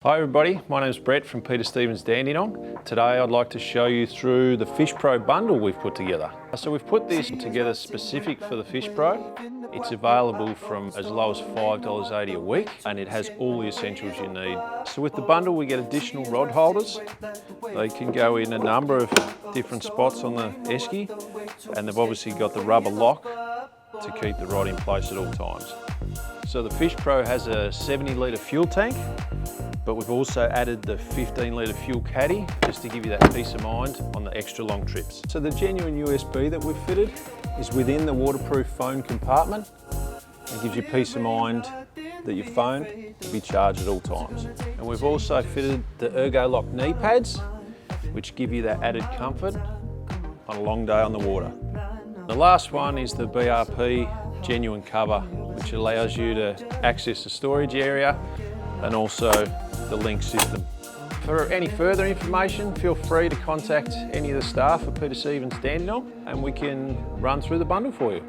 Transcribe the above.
Hi everybody, my name is Brett from Peter Stevens Dandenong. Today I'd like to show you through the Fish Pro bundle we've put together. So we've put this together specific for the Fish Pro. It's available from as low as $5.80 a week and it has all the essentials you need. So with the bundle we get additional rod holders. They can go in a number of different spots on the esky, and they've obviously got the rubber lock to keep the rod in place at all times. So the Fish Pro has a 70-litre fuel tank, but we've also added the 15-litre Fuel Caddy just to give you that peace of mind on the extra long trips. So the genuine USB that we've fitted is within the waterproof phone compartment. It gives you peace of mind that your phone will be charged at all times. And we've also fitted the Urgolock knee pads, which give you that added comfort on a long day on the water. The last one is the BRP Genuine cover, which allows you to access the storage area and also the link system. For any further information, feel free to contact any of the staff at Peter Stevens Dandenong and we can run through the bundle for you.